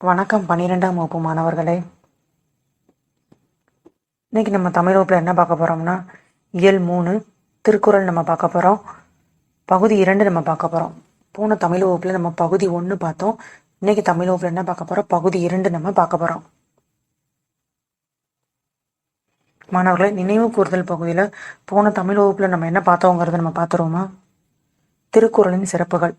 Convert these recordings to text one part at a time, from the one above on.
வணக்கம் 12ஆம் வகுப்பு மாணவர்களே. இன்னைக்கு நம்ம தமிழ் வகுப்பில் என்ன பார்க்க போகிறோம்னா இயல் 3 திருக்குறள் நம்ம பார்க்க போகிறோம். பகுதி 2 நம்ம பார்க்க போகிறோம். போன தமிழ் வகுப்பில் நம்ம பகுதி 1 பார்த்தோம். இன்னைக்கு தமிழ் வகுப்பில் என்ன பார்க்க போகிறோம், பகுதி 2 நம்ம பார்க்க போகிறோம். மாணவர்களே, நினைவு கூறுதல் பகுதியில் போன தமிழ் வகுப்பில் நம்ம என்ன பார்த்தோங்கிறத நம்ம பார்த்துருவோமா? திருக்குறளின் சிறப்புகள்,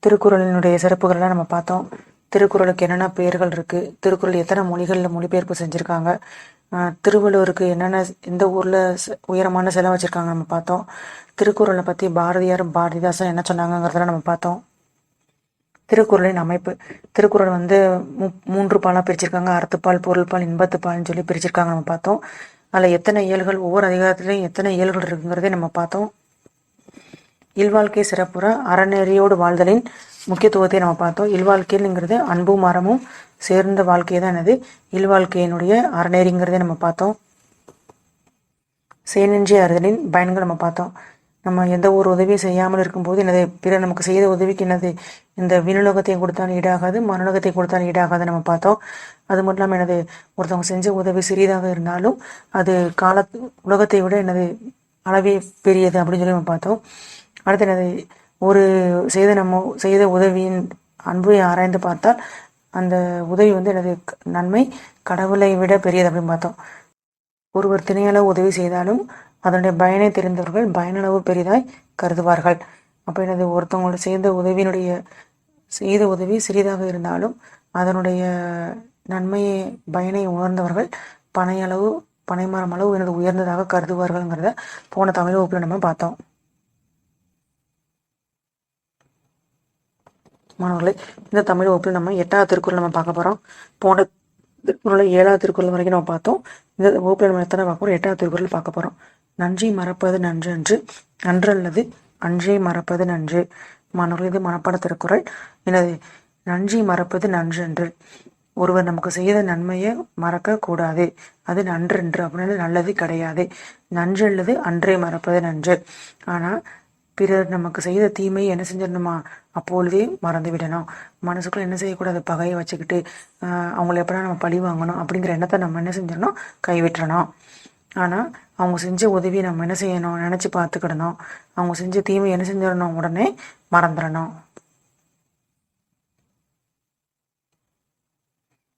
திருக்குறளினுடைய சிறப்புகள்லாம் நம்ம பார்த்தோம். திருக்குறளுக்கு என்னென்ன பெயர்கள் இருக்குது, திருக்குறள் எத்தனை மொழிகளில் மொழிபெயர்ப்பு செஞ்சுருக்காங்க, திருவள்ளுவருக்கு என்னென்ன எந்த ஊரில் உயரமான சிலை வச்சுருக்காங்க நம்ம பார்த்தோம். திருக்குறளை பற்றி பாரதிதாசன் என்ன சொன்னாங்கிறதெல்லாம் நம்ம பார்த்தோம். திருக்குறளின் அமைப்பு, திருக்குறள் வந்து 3 பாலாக பிரிச்சிருக்காங்க. அறத்துப்பால், பொருள்பால், இன்பத்துப்பால்னு சொல்லி பிரிச்சிருக்காங்க நம்ம பார்த்தோம். அதில் எத்தனை இயல்கள், ஒவ்வொரு அதிகாரத்துலேயும் எத்தனை இயல்கள் இருக்குங்கிறதே நம்ம பார்த்தோம். இல்வாழ்க்கை சிறப்புற அறநெறியோடு வாழ்தலின் முக்கியத்துவத்தை நம்ம பார்த்தோம். இல்வாழ்க்கைங்கிறது அன்பும் அறமும் சேர்ந்த வாழ்க்கை தான் என்னது இல்வாழ்க்கையினுடைய அறநெறிங்கிறதே நம்ம பார்த்தோம். சேனின்றி அறிதலின் பயன்கள் நம்ம பார்த்தோம். நம்ம எந்த ஒரு உதவியும் செய்யாமல் இருக்கும்போது என்னது பிறர் நமக்கு செய்த உதவிக்கு என்னது இந்த விண்ணுலகத்தை கொடுத்தாலும் ஈடாகாது, மனுலகத்தை கொடுத்தாலும் ஈடாகாது நம்ம பார்த்தோம். அது மட்டும் இல்லாமல் என்னது ஒருத்தவங்க செஞ்ச உதவி சிறிதாக இருந்தாலும் அது உலகத்தை விட என்னது அளவே பெரியது அப்படின்னு சொல்லி நம்ம பார்த்தோம். அடுத்து என்னது ஒரு செய்த உதவியின் அன்பை ஆராய்ந்து பார்த்தால் அந்த உதவி வந்து எனது நன்மை கடவுளை விட பெரியது அப்படின்னு பார்த்தோம். ஒருவர் திணையளவு உதவி செய்தாலும் அதனுடைய பயனை தெரிந்தவர்கள் பயனளவு பெரிதாய் கருதுவார்கள். அப்போ எனது ஒருத்தவங்களோட செய்த உதவி சிறிதாக இருந்தாலும் அதனுடைய நன்மையை பயனை உணர்ந்தவர்கள் பனைமரம் அளவு எனது உயர்ந்ததாக கருதுவார்கள்ங்கிறத போன தமிழ் வகுப்பில் நம்ம பார்த்தோம். மாணவர்களே, இந்த தமிழ் வகுப்பில் நம்ம 8வது திருக்குறள் நம்ம பார்க்க போகிறோம். போன திருக்குறளை 7வது திருக்குறள் வரைக்கும் நம்ம பார்த்தோம். இந்த வகுப்பில் நம்ம எத்தனை பார்க்க போகிறோம், 8வது திருக்குறள் பார்க்க போகிறோம். நன்றி மறப்பது நன்று அன்று, நன்றல்லது அன்றே மறப்பது நன்று. மாணவர்கள், இது மனப்பாட திருக்குறள். எனது நன்றி மறப்பது நன்று அன்று, ஒருவர் நமக்கு செய்த நன்மையை மறக்க கூடாது, அது நன்றன்று அப்படின்னு நல்லது கிடையாது. நன்று அல்லது அன்றே மறப்பது நன்று. ஆனால் பிறர் நமக்கு செய்த தீமை என்ன செஞ்சிடணுமா, அப்பொழுதே மறந்து விடணும். மனசுக்குள்ள என்ன செய்யக்கூடாது, பகையை வச்சுக்கிட்டு அவங்கள எப்படா நம்ம பழி வாங்கணும் அப்படிங்கிற எண்ணத்தை நம்ம என்ன செஞ்சிடணும், கைவிட்டுறணும். ஆனால் அவங்க செஞ்ச உதவியை நம்ம என்ன செய்யணும், நினச்சி பார்த்துக்கிடணும். அவங்க செஞ்ச தீமை என்ன செஞ்சிடணும், உடனே மறந்துடணும்.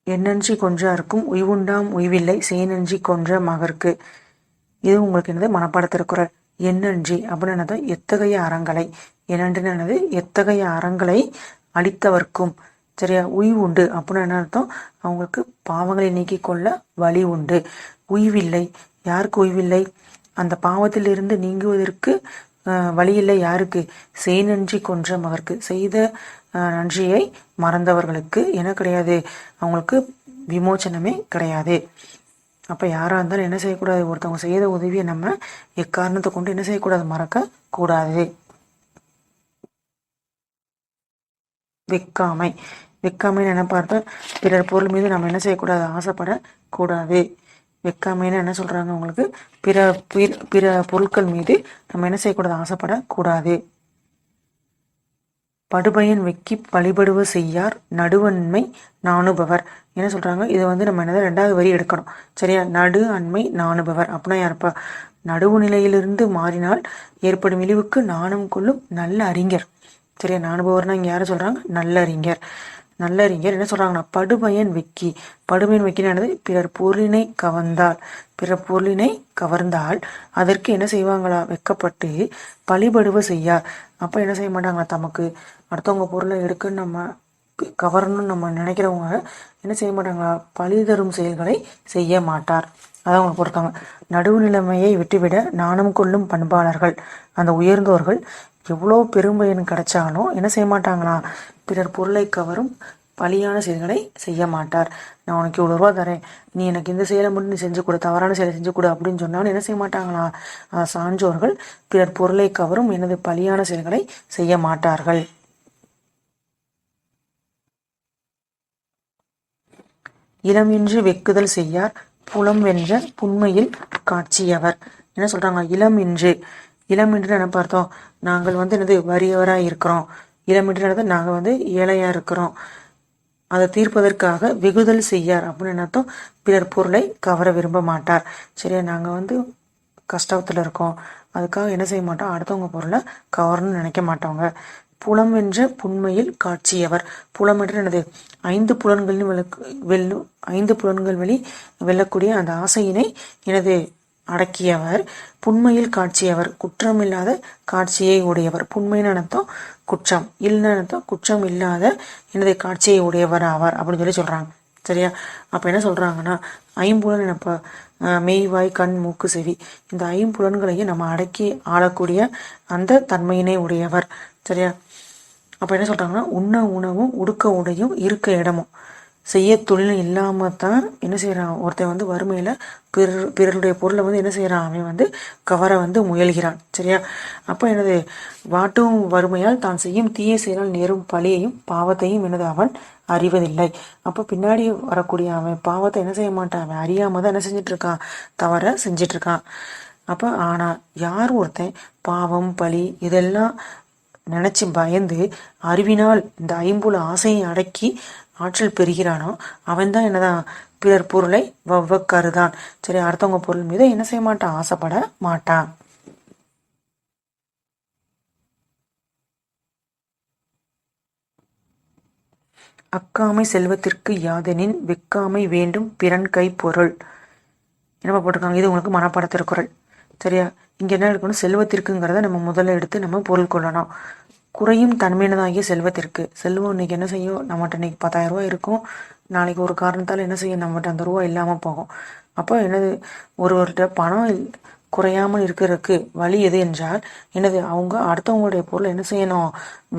எண்ணன்றி கொன்றார்க்கும் உய்வுண்டாம் உய்வில்லை, சேனன்றி கொன்ற மகற்கு. இது உங்களுக்கு என்னது மனப்பாட திருக்குறள். எண்ணன்றி அப்படின்னு என்னது எத்தகைய அறங்களை, என்னன்றது எத்தகைய அறங்களை அளித்தவர்க்கும், சரியா, உய்வுண்டு அப்படின்னு என்ன அர்த்தம், அவங்களுக்கு பாவங்களை நீக்கி கொள்ள வழி உண்டு. உய்வில்லை, யாருக்கு உய்வில்லை, அந்த பாவத்திலிருந்து நீங்குவதற்கு வழியில்லை. யாருக்கு, செய்நன்றி கொன்ற மகற்கு, செய்த நன்றியை மறந்தவர்களுக்கு என்ன கிடையாது, அவங்களுக்கு விமோச்சனமே கிடையாது. அப்போ யாராக இருந்தாலும் என்ன செய்யக்கூடாது, ஒருத்தவங்க செய்த உதவியை நம்ம எக்காரணத்தை கொண்டு என்ன செய்யக்கூடாது, மறக்க கூடாது. வெக்காமை, வெக்காமைன்னு என்ன பார்த்தா பிறர் பொருள் மீது நம்ம என்ன செய்யக்கூடாது, ஆசைப்படக்கூடாது. வெக்காமைன்னு என்ன சொல்கிறாங்க உங்களுக்கு, பிற பொருட்கள் மீது நம்ம என்ன செய்யக்கூடாது, ஆசைப்படக்கூடாது. படுபயன் வெக்கி பழிபடுவ செய்யார் நடுவன்மை நாணுபவர். என்ன சொல்கிறாங்க, இதை வந்து நம்ம என்னது 2வது வரி எடுக்கணும், சரியா. நடு அண்மை நாணுபவர் அப்படின்னா யாருப்பா, நடுவு நிலையிலிருந்து மாறினால் ஏற்படும் இழிவுக்கு நாணம் கொள்ளும் நல்ல அறிஞர், சரியா. நாணுபவர்னா இங்கே யாரை சொல்கிறாங்க, நல்லறிஞர். நல்லறிஞர் என்ன சொல்கிறாங்கன்னா, படுபயன் வெக்கி, படுபயன் வெக்கினானது பிறர் பொருளினை கவர்ந்தால் அதற்கு என்ன செய்வாங்களா, வெக்கப்பட்டு பழிபடுவ செய்யார். அப்போ என்ன செய்ய மாட்டாங்களா, தமக்கு அடுத்தவங்க பொருளை எடுக்கன்னு நம்ம கவரணும்னு நம்ம நினைக்கிறவங்க என்ன செய்ய மாட்டாங்களா, பழி தரும் செயல்களை செய்ய மாட்டார். அதான் அவங்க பொறுத்தாங்க. நடுவு நிலைமையை விட்டுவிட நாணம் கொள்ளும் பண்பாளர்கள், அந்த உயர்ந்தோர்கள் எவ்வளோ பெரும்பயன் கிடைச்சாலும் என்ன செய்ய மாட்டாங்களா, பிறர் பொருளை கவரும் பழியான செயல்களை செய்ய மாட்டார். நான் உனக்கு இவ்வளோ ரூபா தரேன், நீ எனக்கு இந்த செயலை மட்டும் நீ செஞ்சு கொடு, தவறான செயலை செஞ்சு கொடு அப்படின்னு சொன்னாலும் என்ன செய்ய மாட்டாங்களா, சான்றோர்கள் பிறர் பொருளை கவரும் எனது பழியான செயல்களை செய்ய மாட்டார்கள். இளமின்றி வெக்குதல் செய்யார் புலம் வென்ற புண்மையில் காட்சியவர். என்ன சொல்றாங்க, இளமின்று என்ன பார்த்தோம், நாங்கள் வந்து என்னது வறியவராக இருக்கிறோம். இளமின்று நாங்கள் வந்து ஏழையாக இருக்கிறோம். அதை தீர்ப்பதற்காக வெகுதல் செய்யார் அப்படின்னு அர்த்தம். பிறர் பொருளை கவர விரும்ப மாட்டார். சரியா, நாங்கள் வந்து கஷ்டத்தில் இருக்கோம், அதுக்காக என்ன செய்ய மாட்டோம், அடுத்தவங்க பொருளை கவரணும்னு நினைக்க மாட்டோங்க. புலம் வென்ற புண்மையில் காட்சியவர். புலம் என்று எனது 5 புலன்களின் ஐந்து புலன்கள் வழி வெல்லக்கூடிய அந்த ஆசையினை எனது அடக்கியவர். புண்மையில் காட்சியவர், குற்றமில்லாத காட்சியை உடையவர். புண்மைன்னு அர்த்தம் குற்றம், இல்லைன்னு அர்த்தம் குற்றம் இல்லாத எனது காட்சியை உடையவர் ஆவார் அப்படின்னு சொல்லி சொல்றாங்க. சரியா, அப்ப என்ன சொல்றாங்கன்னா, ஐம்புலன் என்னப்ப மெய்வாய் கண் மூக்கு செவி, இந்த 5 புலன்களையும் நம்ம அடக்கி ஆளக்கூடிய அந்த தன்மையினை உடையவர். சரியா, அப்ப என்ன சொல்றாங்கன்னா, உண்ண உணவும் உடுக்க உடையும் இருக்க இடமும் செய்ய தொழில் இல்லாம தான் என்ன செய்யறான் ஒருத்தன் வந்து வறுமையில பிறருடைய பொருளை வந்து என்ன செய்யறான், அவன் வந்து கவர வந்து முயல்கிறான். சரியா, அப்ப எனது வாட்டும் வறுமையால் தான் செய்யும் தீய செயலால் நேரும் பழியையும் பாவத்தையும் எனது அவன் அறிவதில்லை. அப்ப பின்னாடி வரக்கூடிய அவன் பாவத்தை என்ன செய்ய மாட்டான், அவன் அறியாம தான் என்ன செஞ்சிட்டு இருக்கான், தவற செஞ்சிட்டு இருக்கான். அப்ப ஆனா யார் ஒருத்தன் பாவம் பழி இதெல்லாம் நினைச்சு பயந்து அறிவினால் இந்த 5 ஆசையை அடக்கி ஆற்றல் பெறுகிறானோ அவன் தான் என்னதான் பிறர் பொருளை கருதான். சரி, அடுத்தவங்க பொருள் மீது என்ன செய்ய மாட்டான், ஆசைப்பட மாட்டான். அக்காமை செல்வத்திற்கு யாதெனின் வெக்காமை வேண்டும் பிறன் கை பொருள். என்ன போட்டிருக்காங்க, இது உங்களுக்கு மனப்பாட திருக்குறள். சரியா, இங்க என்ன இருக்கணும், செல்வத்திற்குங்கிறத நம்ம முதல்ல எடுத்து நம்ம பொருள் கொள்ளணும். குறையும் தன்மையினதாகிய செல்வத்திற்கு. செல்வம் இன்னைக்கு என்ன செய்யும், நம்மகிட்ட இன்னைக்கு 10,000 ரூபாய் இருக்கும், நாளைக்கு ஒரு காரணத்தால் என்ன செய்யும், நம்மகிட்ட அந்த ரூபா இல்லாமல் போகும். அப்போ என்னது, ஒருவர்கிட்ட பணம் குறையாமல் இருக்கிறதுக்கு வழி எது என்றால் என்னது, அவங்க அடுத்தவங்களுடைய பொருளை என்ன செய்யணும்,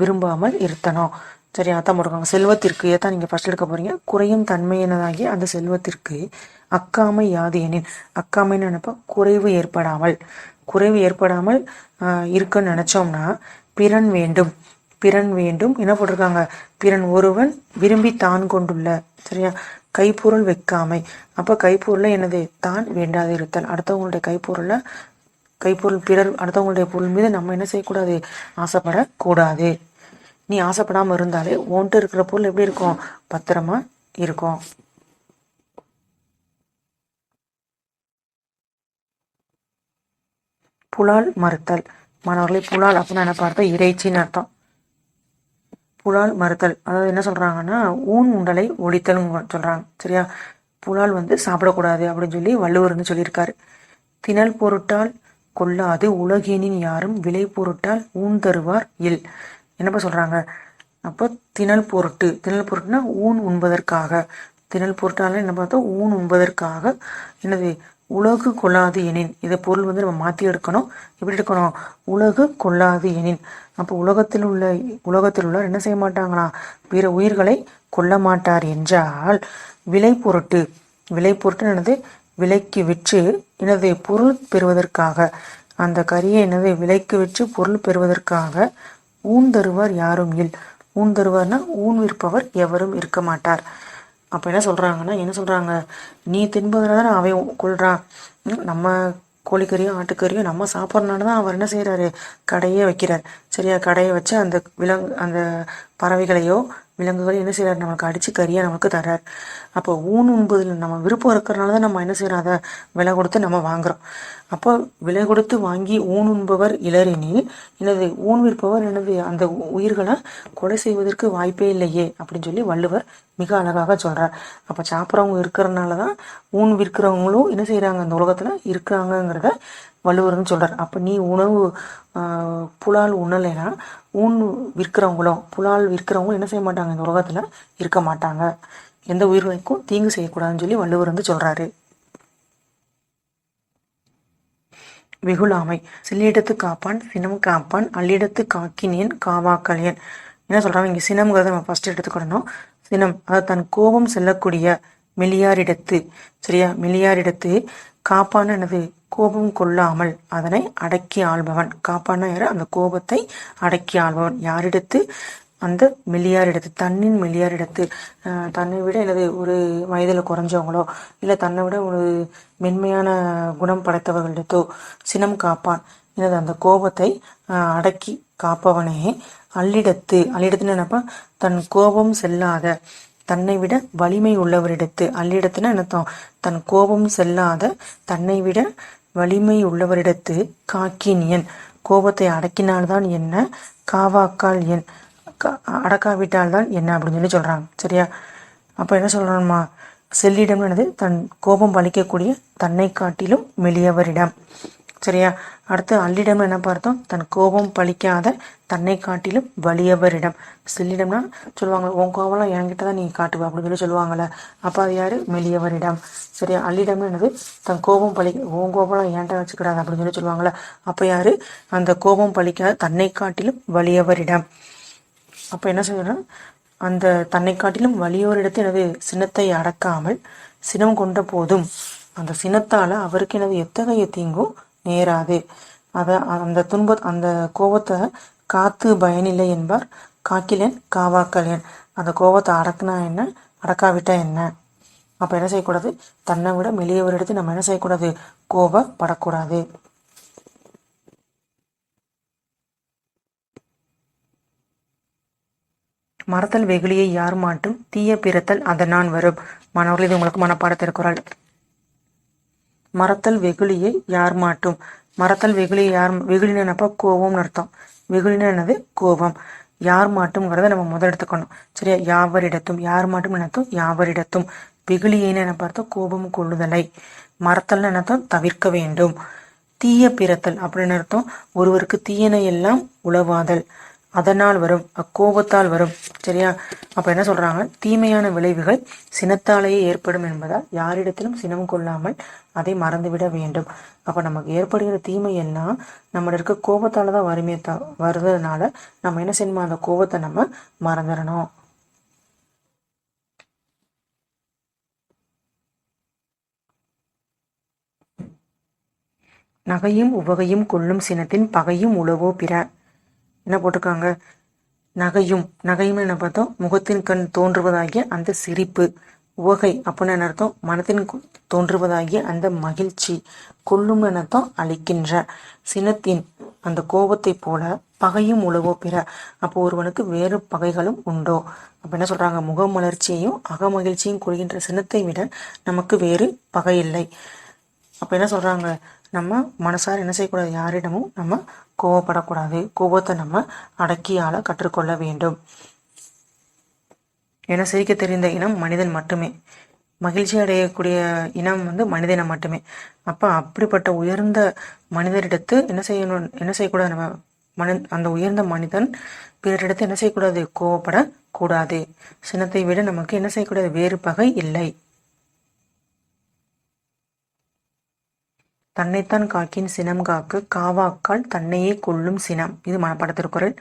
விரும்பாமல் இருத்தணும். சரி, அதான் போடுறாங்க. செல்வத்திற்கு ஏதான் நீங்கள் ஃபர்ஸ்ட் எடுக்க போறீங்க. குறையும் தன்மையினதாகிய அந்த செல்வத்திற்கு அக்காமை யாது எனின். அக்காமைன்னு நினைப்பா குறைவு ஏற்படாமல், குறைவு ஏற்படாமல் இருக்குன்னு நினைச்சோம்னா பிறன் வேண்டும். பிறன் வேண்டும் என்ன போட்டிருக்காங்க, பிறன் ஒருவன் விரும்பி தான் கொண்டுள்ள. சரியா, கைப்பொருள் வைக்காமை. அப்ப கைப்பொருளை எனது தான் வேண்டாது இருத்தல். அடுத்தவங்களுடைய கைப்பொருள் பிறர் அடுத்தவங்களுடைய பொருள் மீது நம்ம என்ன செய்யக்கூடாது, ஆசைப்படக்கூடாது. நீ ஆசைப்படாம இருந்தாலே உன்ட்டு இருக்கிற பொருள் எப்படி இருக்கும், பத்திரமா இருக்கும். புலால் மறுத்தல். மாணவர்களை, புலால் அப்படின்னு என்ன பார்த்தா இறைச்சின்னு அர்த்தம். புலால் மறுத்தல் அதாவது என்ன சொல்றாங்கன்னா, ஊன் உண்டலை ஒழித்தல் சொல்றாங்க. சரியா, புலால் வந்து சாப்பிடக்கூடாது அப்படின்னு சொல்லி வள்ளுவர் வந்து சொல்லியிருக்காரு. திணல் பொருட்டால் கொள்ளாது உலகினின் யாரும் விலை பொருட்டால் ஊன் தருவார் இல். என்னப்பா சொல்றாங்க, அப்போ திணல் பொருட்டுனா ஊன் உண்பதற்காக. திணல் பொருட்டால என்ன பார்த்தோம், ஊன் உண்பதற்காக என்னது உலகு கொள்ளாது எனின். இதை பொருள் வந்து நம்ம மாற்றி எடுக்கணும். எப்படி எடுக்கணும், உலகு கொள்ளாது எனின். அப்போ உலகத்தில் உள்ள என்ன செய்ய மாட்டாங்களா, பிற உயிர்களை கொல்ல மாட்டார் என்றால் விலை பொருட்டு என்னது, விலைக்கு விற்று எனது பொருள் பெறுவதற்காக, அந்த கரியை என்னது விலைக்கு விற்று பொருள் பெறுவதற்காக ஊன் தருவார் யாரும் இல். ஊன் தருவார்னா ஊன் விற்பவர் எவரும் இருக்க மாட்டார். அப்போ என்ன சொல்கிறாங்க, நீ தின்பதுனால தான் அவன் கொள்றான். நம்ம கோழிக்கறியோ ஆட்டுக்கறியோ நம்ம சாப்பிட்றதுனால தான் அவர் என்ன செய்கிறாரு, கடையே வைக்கிறார். சரியா, கடையை வச்சு அந்த பறவைகளையோ விலங்குகளையும் என்ன செய்கிறார், நம்மளுக்கு அடித்து கறியாக நமக்கு தர்றார். அப்போ ஊன் உண்பதில் நம்ம விருப்பம் இருக்கிறனால தான் நம்ம என்ன செய்கிறோம், அதை விலை கொடுத்து நம்ம வாங்குறோம். அப்போ விலை கொடுத்து வாங்கி ஊன் உண்பவர் இளரெனில் எனது ஊன் விற்பவர் எனது அந்த உயிர்களை கொலை செய்வதற்கு வாய்ப்பே இல்லையே அப்படின்னு சொல்லி வள்ளுவர் மிக அழகாக சொல்றார். அப்போ சாப்பிட்றவங்க இருக்கிறதுனால தான் ஊன் விற்கிறவங்களும் என்ன செய்கிறாங்க, அந்த உலகத்தில் இருக்கிறாங்கங்கிறத வள்ளுவர்னு சொல்றார். அப்போ நீ உணவு புலால் உண்ணலைன்னா புலால் விற்கிறவங்களும் என்ன செய்ய மாட்டாங்க, இந்த உலகத்துல இருக்க மாட்டாங்க. எந்த உயிர்களுக்கும் தீங்கு செய்யக்கூடாதுன்னு சொல்லி வள்ளுவர் வந்து சொல்றாரு. வெகுளாமை. சில்லிடத்து காப்பான் சினம் காப்பான் அல்லிடத்து காக்கினேன் காவாக்கலையன். என்ன சொல்றாங்க இங்க, சினம்ங்கிறத நம்ம ஃபர்ஸ்ட் எடுத்துக்கிடணும். சினம் அதாவது தன் கோபம் செல்லக்கூடிய மெலியாரிடத்து. சரியா, மெலியாரிடத்து காப்பான எனது கோபம் கொள்ளாமல் அதனை அடக்கி ஆள்பவன். காப்பான யாரு, அந்த கோபத்தை அடக்கி ஆள்பவன். யாரிடத்து, அந்த மெல்லியாரிடத்து, தன்னின் மெல்லியாரிடத்து. தன்னை விட எனது ஒரு வயதில் குறைஞ்சவங்களோ இல்லை தன்னை விட ஒரு மென்மையான குணம் படைத்தவர்களிடத்தோ சினம் காப்பான் எனது அந்த கோபத்தை அடக்கி காப்பவனே. அல்லிடத்துன்னு என்னப்பா, தன் கோபம் செல்லாத தன்னை விட வலிமை உள்ளவரிடத்து. அல்லிடத்துனா என்னத்தம், தன் கோபம் செல்லாத தன்னை விட வலிமை உள்ளவரிடத்து காக்கின் என், கோபத்தை அடக்கினால்தான் என்ன, காவாக்கால் என், அடக்காவிட்டால்தான் என்ன அப்படின்னு சொல்லி சொல்றாங்க. சரியா? அப்போ என்ன சொல்றோம்மா, செல்லிடம் என்னது, தன் கோபம் பலிக்கக்கூடிய தன்னை காட்டிலும் மெலியவரிடம். சரியா? அடுத்து அல்லிடம் என்ன பார்த்தோம், தன் கோபம் பலிக்காத தன்னை காட்டிலும் வலியவரிடம். செல்லிடம்னா சொல்லுவாங்க, உன் கோபம்லாம் என்கிட்ட தான் நீ காட்டுவ அப்படின்னு சொல்லி சொல்லுவாங்கள்ல, அப்போ அது யாரு, மெலியவரிடம். சரியா? அல்லிடம் என்னது, தன் கோபம் உன் கோபம்லாம் என்கிட்ட வச்சுக்கிடாது அப்படின்னு சொல்லி சொல்லுவாங்கள்ல, அப்போ யாரு, அந்த கோபம் பலிக்காத தன்னை காட்டிலும் வலியவரிடம். அப்போ என்ன செய்யணும், அந்த தன்னை காட்டிலும் வலியோரிடத்து எனது சினத்தை அடக்காமல் சினம் கொண்ட போதும் அந்த சினத்தால் அவருக்கு எனது எத்தகைய தீங்கும் நேராது. அந்த அந்த கோபத்தை காத்து பயனில்லை என்பார் காக்கிலேன் காவாக்கலேன். அந்த கோபத்தை அடக்குனா என்ன, அடக்காவிட்டா என்ன. அப்போ என்ன செய்யக்கூடாது, தன்னை விட மெலியவரிடத்து நம்ம என்ன செய்யக்கூடாது, கோபப்படக்கூடாது. மறத்தல் வெகுளியை யார் மாட்டும், தீய பிறத்தல் அதனான் வரும். மாணவர்கள், இது உங்களுக்கு மனப்பாட திருக்குறள். மறத்தல் வெகுளியை யார் மாட்டும். மறத்தல் வெகுளியை யார், வெகுளின்னு என்னப்பா, கோபம்னு அர்த்தம். வெகுளின்னு என்னது, கோபம். யார் மாட்டும்ங்கிறத நம்ம முதல் எடுத்துக்கணும். சரியா? யாவரிடத்தும், யார் மாட்டும் என்னத்தும், யாவரிடத்தும். வெகுளியைன்னு என்ன பார்த்தோம், கோபம் கொள்ளுதலை. மறத்தல்னு என்னத்தம், தவிர்க்க வேண்டும். தீய பிறத்தல் அப்படின்னு அர்த்தம், ஒருவருக்கு தீயன எல்லாம் உளவாதல். அதனால் வரும், அக்கோபத்தால் வரும். சரியா? அப்ப என்ன சொல்றாங்க, தீமையான விளைவுகள் சினத்தாலேயே ஏற்படும் என்பதால் யாரிடத்திலும் சினம் கொள்ளாமல் அதை மறந்துவிட வேண்டும். அப்ப நமக்கு ஏற்படுகிற தீமை எல்லாம் நம்மள இருக்க கோபத்தால தான் வருதுனால நம்ம என்ன செய்யணுமோ, அந்த கோபத்தை நம்ம மறந்துடணும். நகையும் உவகையும் கொள்ளும் சினத்தின் பகையும் உளவோ பிற. என்ன போட்டிருக்காங்க, நகையும் என்ன பார்த்தோம், முகத்தின் கண் தோன்றுவதாகிய அந்த சிரிப்பு. உவகை அப்படின்னு என்ன அர்த்தம், மனத்தின் தோன்றுவதாகிய அந்த மகிழ்ச்சி. கொல்லும் அர்த்தம், அழிக்கின்ற. சினத்தின் அந்த கோபத்தை போல பகையும் உளவோ பிற. அப்போ ஒருவனுக்கு வேறு பகைகளும் உண்டோ. அப்ப என்ன சொல்றாங்க, முகமலர்ச்சியையும் அகமகிழ்ச்சியும் கொள்கின்ற சினத்தை விட நமக்கு வேறு பகை இல்லை. அப்ப என்ன சொல்றாங்க, நம்ம மனசார என்ன செய்யக்கூடாது, யாரிடமும் நம்ம கோவப்படக்கூடாது. கோபத்தை நம்ம அடக்கியால கற்றுக்கொள்ள வேண்டும். ஏன்னா சிரிக்க தெரிந்த இனம் மனிதன் மட்டுமே, மகிழ்ச்சி அடையக்கூடிய இனம் மனிதனை மட்டுமே. அப்ப அப்படிப்பட்ட உயர்ந்த மனிதரிடத்து என்ன செய்யணும், என்ன செய்யக்கூடாது, நம்ம அந்த உயர்ந்த மனிதன் பிறரிடத்து என்ன செய்யக்கூடாது, கோவப்படக்கூடாது. சினத்தை விட நமக்கு என்ன செய்யக்கூடாது, வேறு பகை இல்லை. தன்னைத்தான் காக்கின் சினம் காக்கு, காவாக்கால் தன்னையே கொள்ளும் சினம். இது மனப்பாட திருக்குறள்.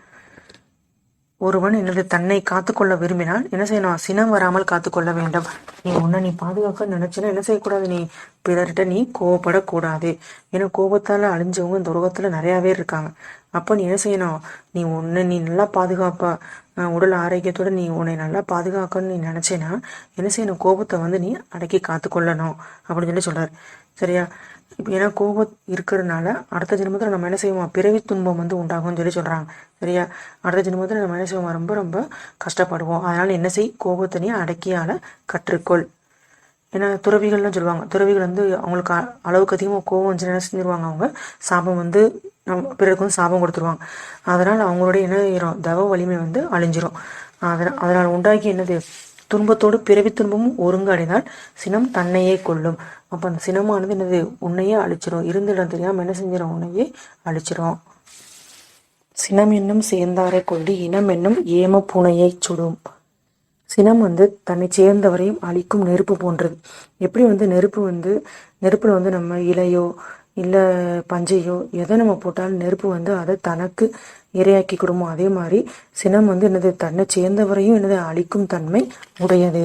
ஒருவன் எனது தன்னை காத்துக்கொள்ள விரும்பினால் என்ன செய்யணும், சினம் வராமல் காத்துக்கொள்ள வேண்டும். நீ பாதுகாக்க நினைச்சுன்னா என்ன செய்யக்கூடாது, நீ பிறர்கிட்ட நீ கோவப்படக்கூடாது. ஏன்னா கோபத்தால அழிஞ்சவங்க இந்த உலகத்துல நிறைய பேர் இருக்காங்க. அப்போ நீ என்ன செய்யணும், நீ நல்லா பாதுகாப்பா, உடல் ஆரோக்கியத்தோட நீ உன்னை நல்லா பாதுகாக்கணும்னு நீ நினைச்சேன்னா என்ன செய்யணும், கோபத்தை நீ அடக்கி காத்துக்கொள்ளணும் அப்படின்னு சொல்லி சொல்றாரு. சரியா? இப்போ ஏன்னா கோபம் இருக்கிறதுனால அடுத்த ஜென்மத்தில் நம்ம என்ன செய்வோம், பிறவி துன்பம் உண்டாகும்னு சொல்லி சொல்கிறாங்க. சரியா? அடுத்த ஜென்மத்தில் நம்ம என்ன செய்வோம், ரொம்ப ரொம்ப கஷ்டப்படுவோம். அதனால் என்ன செய், கோபத்தை நீ அடக்கியால் கற்றுக்கொள். ஏன்னா துறவிகள்லாம் சொல்லுவாங்க, துறவிகள் அவங்களுக்கு அளவுக்கு அதிகமாக கோபம் வந்துச்சு என்ன செஞ்சிருவாங்க, அவங்க சாபம் நம்ம பிறருக்கு சாபம் கொடுத்துருவாங்க. அதனால் அவங்களுடைய என்ன செய்கிறோம், தவ வலிமை அழிஞ்சிரும். அதனால் உண்டாக்கி என்னது, துன்பத்தோடு பிறவி துன்பமும் ஒருங்கடைந்தால் சினம் தன்னையே கொள்ளும். அப்போ அந்த சினமானது என்னது, உன்னையே அழிச்சிரும். இருந்திடம் தெரியாமல் என்ன செஞ்சிடும், உன்னையே அழிச்சிரும். சினம் என்னும் சேர்ந்தாரை கொண்டு இனம் என்னும் ஏம பூனையை சுடும். சினம் தன்னை சேர்ந்தவரையும் அழிக்கும் நெருப்பு போன்றது. எப்படி நெருப்பு நெருப்புல நம்ம இலையோ இல்லை பஞ்சையோ எதை நம்ம போட்டாலும் நெருப்பு அதை தனக்கு இரையாக்கி கொடுமோ, அதே மாதிரி சினம் என்னது, தன்னை சேர்ந்தவரையும் என்னது அழிக்கும் தன்மை உடையது.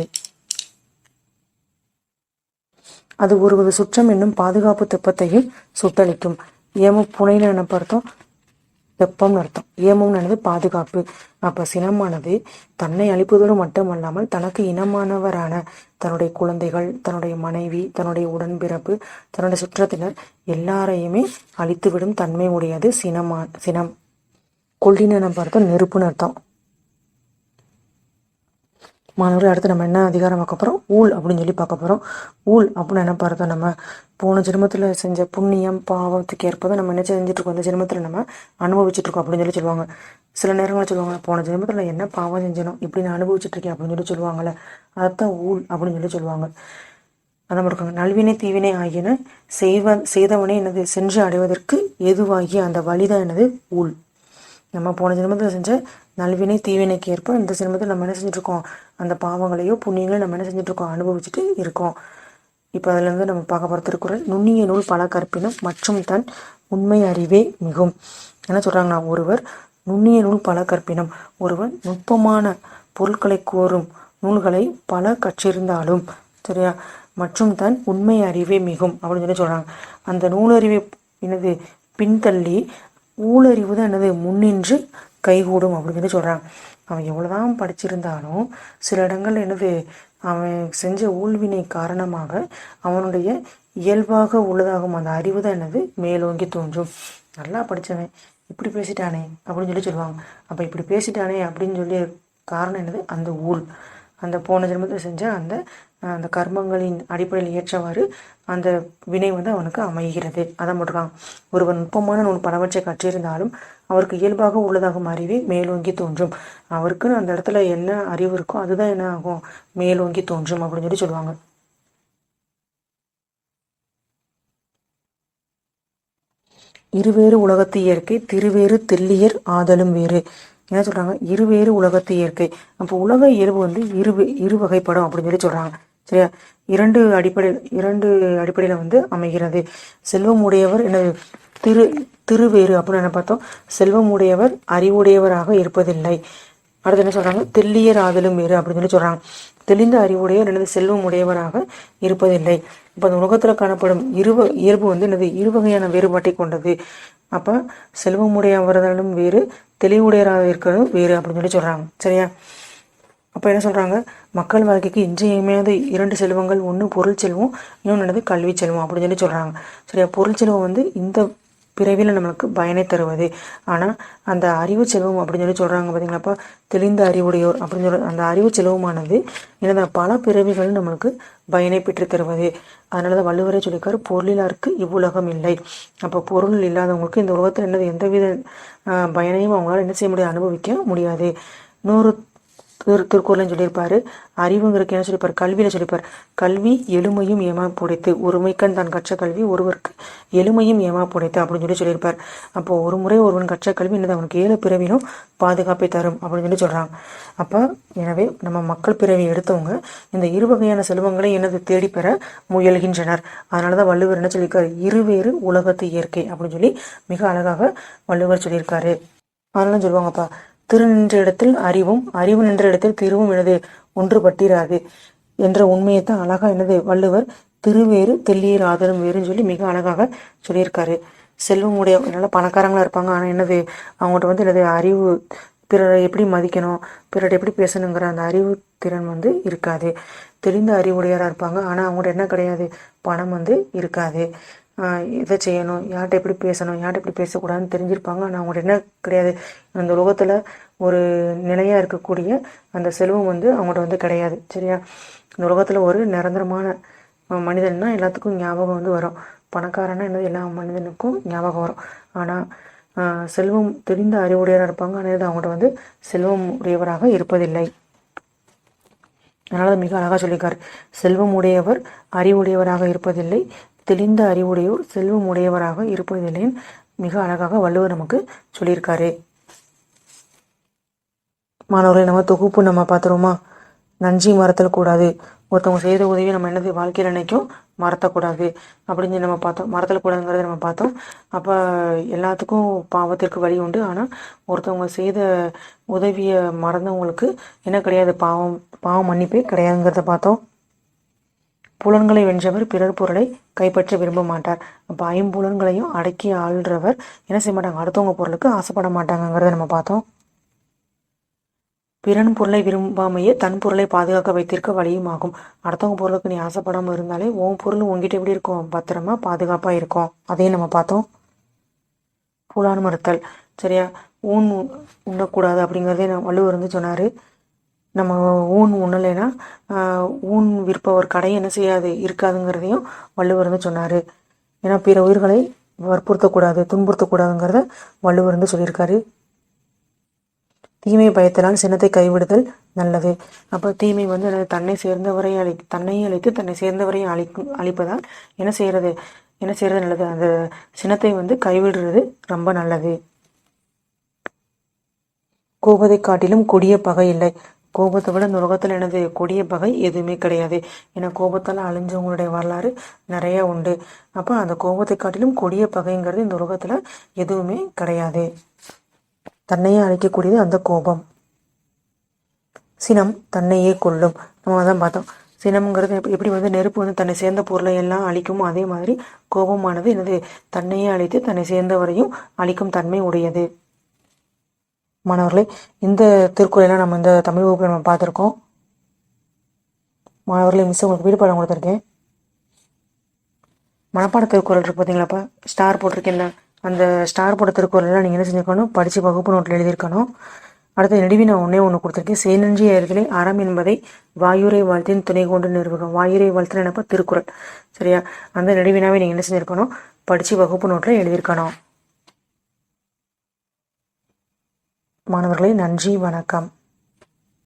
அது ஒருவது சுற்றம் என்னும் பாதுகாப்பு தெப்பத்தையும் சுட்டளிக்கும். ஏம புனைன்னு என்ன அர்த்தம், தெப்பம்னு அர்த்தம். ஏமம்னு என்னது பாதுகாப்பு. அப்ப சினமானது தன்னை அழிப்பதோடு மட்டுமல்லாமல் தனக்கு இனமானவரான தன்னுடைய குழந்தைகள், தன்னுடைய மனைவி, தன்னுடைய உடன்பிறப்பு, தன்னுடைய சுற்றத்தினர் எல்லாரையுமே அழித்துவிடும் தன்மை உடையது சினம். கொல்லின்னு பார்த்தோம், நெருப்புன்னு அர்த்தம். மாணவர்கள் அடுத்து நம்ம என்ன அதிகாரம் பார்க்க போகிறோம்? ஊழ் அப்படின்னு சொல்லி பார்க்க போகிறோம். ஊழ் அப்படின்னு என்ன பார்த்தோம்? நம்ம போன ஜென்மத்தில் செஞ்ச புண்ணியம் பாவத்துக்கு ஏற்பதை நம்ம என்ன செஞ்சுட்ருக்கோம், இந்த ஜென்மத்தில் நம்ம அனுபவிச்சுட்ருக்கோம் அப்படின்னு சொல்லி சொல்லுவாங்க. சில நேரங்களில் சொல்லுவாங்க, போன ஜென்மத்தில் என்ன பாவம் செஞ்சணும் இப்படி நான் அனுபவிச்சுட்ருக்கேன் அப்படின்னு சொல்லி சொல்லுவாங்கள்ல, அதைத்தான் ஊழ் அப்படின்னு சொல்லி சொல்லுவாங்க. அதை மட்டும் நல்வினை தீவினை ஆகியன செய்தவனே என்னது சென்று அடைவதற்கு எதுவாகிய அந்த வழிதான் என்னது ஊழ். நம்ம போன ஜென்மத்தில் செஞ்ச நல்வினை தீவினைக்கு ஏற்ப இந்த ஜென்மத்தில் நம்ம என்ன செஞ்சுட்ருக்கோம், அந்த பாவங்களையோ புண்ணியங்களையும் நம்ம என்ன செஞ்சுட்ருக்கோம், அனுபவிச்சுட்டு இருக்கோம். இப்போ அதுலேருந்து நம்ம பார்க்க போகிற திருக்குறள், நுண்ணிய நூல் பல கற்பினும் மற்றும் தன் உண்மை அறிவே மிகும். என்ன சொல்கிறாங்கன்னா, ஒருவர் நுண்ணிய நூல் பல கற்பினும், ஒருவன் நுட்பமான பொருட்களை கோரும் நூல்களை பல கற்றிருந்தாலும் சரியா, மற்றும் தன் உண்மை அறிவே மிகும் அப்படின்னு சொல்லி சொல்கிறாங்க. அந்த நூலறிவை என்னது பின்தள்ளி ஊழறிவு தான் என்னது முன்னின்று கைகூடும் அப்படின்னு சொல்லி சொல்கிறாங்க. அவன் எவ்வளோதான் படிச்சிருந்தாலும் சில இடங்கள் என்னது அவன் செஞ்ச ஊழ்வினை காரணமாக அவனுடைய இயல்பாக உள்ளதாகும் அந்த அறிவு தான் என்னது மேலோங்கி தோன்றும். நல்லா படித்தவன் இப்படி பேசிட்டானே அப்படின்னு சொல்லி சொல்லுவாங்க. அப்போ இப்படி பேசிட்டானே அப்படின்னு சொல்லி காரணம் என்னது, அந்த ஊழ். அந்த போன ஜென்மத்தில் செஞ்ச அந்த அந்த கர்மங்களின் அடிப்படையில் ஏற்றவாறு அந்த வினை வந்து அவனுக்கு அமைகிறது. அதை மட்டும் ஒருவன் நுட்பமான நூல் பலவற்றை கற்றிருந்தாலும் அவருக்கு இயல்பாக உள்ளதாகும் அறிவே மேலோங்கி தோன்றும். அவருக்குன்னு அந்த இடத்துல என்ன அறிவு இருக்கோ அதுதான் என்ன ஆகும், மேலோங்கி தோன்றும் அப்படின்னு சொல்லி சொல்லுவாங்க. இருவேறு உலகத்து இயற்கை திருவேறு தெல்லியர் ஆதலும் வேறு. என்ன சொல்கிறாங்க, இருவேறு உலகத்து இயற்கை. அப்போ உலக இயல்பு வந்து இரு வகைப்படும் அப்படின்னு சொல்லி சொல்கிறாங்க. சரியா, இரண்டு அடிப்படையில் வந்து அமைகிறது. செல்வம் உடையவர் என்ன திருவேறு அப்படின்னு என்ன பார்த்தோம், செல்வம் உடையவர் அறிவுடையவராக இருப்பதில்லை. அடுத்து என்ன சொல்கிறாங்க, தெல்லியர் ஆதலும் வேறு அப்படின்னு சொல்லி சொல்கிறாங்க. தெளிந்த அறிவுடையவர் எனது செல்வம் உடையவராக இருப்பதில்லை. இப்போ அந்த உலகத்தில் காணப்படும் இயல்பு வந்து என்னது இருவகையான வேறுபாட்டை கொண்டது. அப்போ செல்வமுடையவர்களும் வேறு தெளிவுடையராக இருக்கிறதும் வேறு அப்படின்னு சொல்லி சொல்கிறாங்க. சரியா, அப்போ என்ன சொல்கிறாங்க, மக்கள் வாழ்க்கைக்கு இன்றியமையாத இரண்டு செல்வங்கள், ஒன்று பொருள் செல்வம், இன்னொன்று என்னது கல்வி செல்வம் அப்படின்னு சொல்லி சொல்கிறாங்க. சரியா, பொருள் செல்வம் வந்து இந்த பிறவியில் நம்மளுக்கு பயனை தருவது. ஆனால் அந்த அறிவு செல்வம் அப்படின்னு சொல்லி சொல்கிறாங்க பார்த்தீங்களாப்பா, தெளிந்த அறிவுடையோர் அப்படின்னு சொல்ற அந்த அறிவு செல்வமானது எனது பல பிறவிகள் நம்மளுக்கு பயனை பெற்று தருவது. அதனால தான் வள்ளுவரே சொல்லியிருக்காரு, பொருளிலாருக்கு இவ்வுலகம் இல்லை. அப்போ பொருள் இல்லாதவங்களுக்கு இந்த உலகத்தில் என்னது எந்தவித பயனையும் அவங்களால என்ன செய்ய முடியாது, அனுபவிக்க முடியாது. இன்னொரு திருக்குறள்னு சொல்லியிருப்பாரு, அறிவுங்கிறதுக்கு என்ன சொல்லியிருப்பார், கல்வியில் சொல்லியிருப்பார், கல்வி எளிமையும் ஏமாப்புடைத்து ஒருமைக்கண் தான் கற்ற கல்வி ஒருவருக்கு எளிமையும் ஏமாப்புடைத்து அப்படின்னு சொல்லியிருப்பார். அப்போ ஒரு முறை ஒருவன் கற்ற கல்வி என்னது அவனுக்கு 7 பிறவிலும் பாதுகாப்பை தரும் அப்படின்னு சொல்லி சொல்கிறாங்க. அப்போ எனவே நம்ம மக்கள் பிறவி எடுத்தவங்க இந்த இருவகையான செல்வங்களை என்னது தேடிப்பெற முயல்கின்றனர். அதனால தான் வள்ளுவர் என்ன சொல்லியிருக்காரு, இருவேறு உலகத்து இயற்கை அப்படின்னு சொல்லி மிக அழகாக வள்ளுவர் சொல்லியிருக்காரு. அதனால சொல்லுவாங்கப்பா, திரு நின்ற இடத்தில் அறிவும் அறிவு நின்ற இடத்தில் திருவும் எனது ஒன்றுபட்டிராது என்ற உண்மையைத்தான் அழகா என்னது வள்ளுவர் திருவேறு தெல்லியர் ஆதலும் வேறுன்னு சொல்லி மிக அழகாக சொல்லியிருக்காரு. செல்வம் உடைய நல்லா பணக்காரங்களா இருப்பாங்க, ஆனால் என்னது அவங்கள்ட்ட வந்து என்னது அறிவு, பிறரை எப்படி மதிக்கணும், பிறரை எப்படி பேசணுங்கிற அந்த அறிவு திறன் வந்து இருக்காது. தெளிந்த அறிவுடையராக இருப்பாங்க, ஆனால் அவங்கள்ட்ட என்ன கிடையாது, பணம் வந்து இருக்காது. இதை செய்யணும், யார்கிட்ட எப்படி பேசணும், யார்கிட்ட எப்படி பேசக்கூடாதுன்னு தெரிஞ்சிருப்பாங்க, ஆனால் அவங்கள்ட்ட என்ன கிடையாது, அந்த உலகத்தில் ஒரு நிலையாக இருக்கக்கூடிய அந்த செல்வம் வந்து அவங்கள்ட்ட வந்து கிடையாது. சரியா, இந்த உலகத்தில் ஒரு நிரந்தரமான மனிதன்னா எல்லாத்துக்கும் ஞாபகம் வந்து வரும், பணக்காரன்னா என்னது எல்லா மனிதனுக்கும் ஞாபகம் வரும். ஆனால் செல்வம் தெரிந்த அறிவுடையராக இருப்பாங்க, ஆனால் அவங்கள்ட்ட வந்து செல்வம் உடையவராக இருப்பதில்லை. அதனால மிக அழகாக சொல்லியிருக்காரு, செல்வம் உடையவர் அறிவுடையவராக இருப்பதில்லை, தெளிந்த அறிவுடையோர் செல்வம் உடையவராக இருப்பதில்லைன்னு மிக அழகாக வள்ளுவர் நமக்கு சொல்லியிருக்காரு. மாணவர்களை நம்ம தொகுப்பு நம்ம பார்த்துருவோமா, நன்றி மறத்தல் கூடாது. ஒருத்தவங்க செய்த உதவி நம்ம என்னது வாழ்க்கையில் நினைக்கும் மறத்தக்கூடாது அப்படின்னு சொல்லி நம்ம பார்த்தோம். மறத்தல் கூடாதுங்கிறத நம்ம பார்த்தோம். அப்போ எல்லாத்துக்கும் பாவத்திற்கு வழி உண்டு, ஆனால் ஒருத்தவங்க செய்த உதவியை மறந்தவங்களுக்கு என்ன கிடையாது, பாவம் மன்னிப்பே கிடையாதுங்கிறத பார்த்தோம். புலன்களை வென்றவர் பிறர் பொருளை கைப்பற்ற விரும்ப மாட்டார். அப்போ 5 புலன்களையும் அடக்கி ஆள்றவர் என்ன செய்ய மாட்டாங்க, அடுத்தவங்க பொருளுக்கு ஆசைப்பட மாட்டாங்கிறத நம்ம பார்த்தோம். பிறன் பொருளை விரும்பாமையே தன் பொருளை பாதுகாக்க வைத்திருக்க வழியும் ஆகும். அடுத்தவங்க பொருளுக்கு நீ ஆசைப்படாமல் இருந்தாலே உன் பொருள் உங்ககிட்ட எப்படி இருக்கும், பத்திரமா பாதுகாப்பாக இருக்கும். அதையும் நம்ம பார்த்தோம். புலான் மறுத்தல். சரியா, ஊன் உண்ணக்கூடாது அப்படிங்கிறதே வள்ளுவர் வந்து சொன்னார். நம்ம ஊன் உண்ணலைன்னா ஊன் விற்பவர் கடை என்ன செய்யாது இருக்காதுங்கிறதையும் வள்ளுவர் வந்து சொன்னார். ஏன்னா பிற உயிர்களை வற்புறுத்தக்கூடாது, துன்புறுத்தக்கூடாதுங்கிறத வள்ளுவர் வந்து சொல்லியிருக்காரு. தீமை பயத்தினால் சினத்தை கைவிடுதல் நல்லது. அப்போ தீமை வந்து தன்னை சேர்ந்தவரை தன்னையும் அழித்து தன்னை சேர்ந்தவரையும் அழிப்பதால் என்ன செய்கிறது நல்லது. அந்த சினத்தை வந்து கைவிடுறது ரொம்ப நல்லது. கோபத்தை காட்டிலும் கொடிய பகை இல்லை. கோபத்தை விட இந்த உலகத்தில் எனது கொடிய பகை எதுவுமே கிடையாது. ஏன்னா கோபத்தால் அழிஞ்சவங்களுடைய வரலாறு நிறைய உண்டு. அப்போ அந்த கோபத்தை காட்டிலும் கொடிய பகைங்கிறது இந்த உலகத்தில் எதுவுமே கிடையாது. தன்னையே அழிக்கக்கூடியது அந்த கோபம். சினம் தன்னையே கொல்லும். நம்ம தான் பார்த்தோம். சினம்ங்கிறது எப்படி வந்து நெருப்பு வந்து தன்னை சேர்ந்த பொருளை எல்லாம் அழிக்குமோ அதே மாதிரி கோபமானது எனது தன்னையே அழித்து தன்னை சேர்ந்தவரையும் அழிக்கும் தன்மை உடையது. மாணவர்களே, இந்த திருக்குறளெல்லாம் நம்ம இந்த தமிழ் வகுப்பில் நம்ம பார்த்துருக்கோம். மாணவர்களே, மிஸ் உங்களுக்கு வீடு பாடம் கொடுத்துருக்கேன். மனப்பாட திருக்குறள் இருக்கு பார்த்தீங்களாப்பா, ஸ்டார் போட்டிருக்கேன்ல, அந்த ஸ்டார் போட்ட திருக்குறளெல்லாம் நீங்கள் என்ன செஞ்சுருக்கணும், படித்து வகுப்பு நோட்டில் எழுதியிருக்கணும். அடுத்த நெடுவினா ஒன்று கொடுத்துருக்கேன். செய்நன்றி அறிதலே அறம் என்பதை வாயுரை வாழ்த்தின் துணை கொண்டு நிறுவனம். வாயுரை வாழ்த்து என்னப்பா, திருக்குறள். சரியா? அந்த நெடுவினாவை நீங்கள் என்ன செஞ்சுருக்கணும், படித்து வகுப்பு நோட்டில் எழுதியிருக்கணும். மாணவர்களே, நன்றி, வணக்கம்.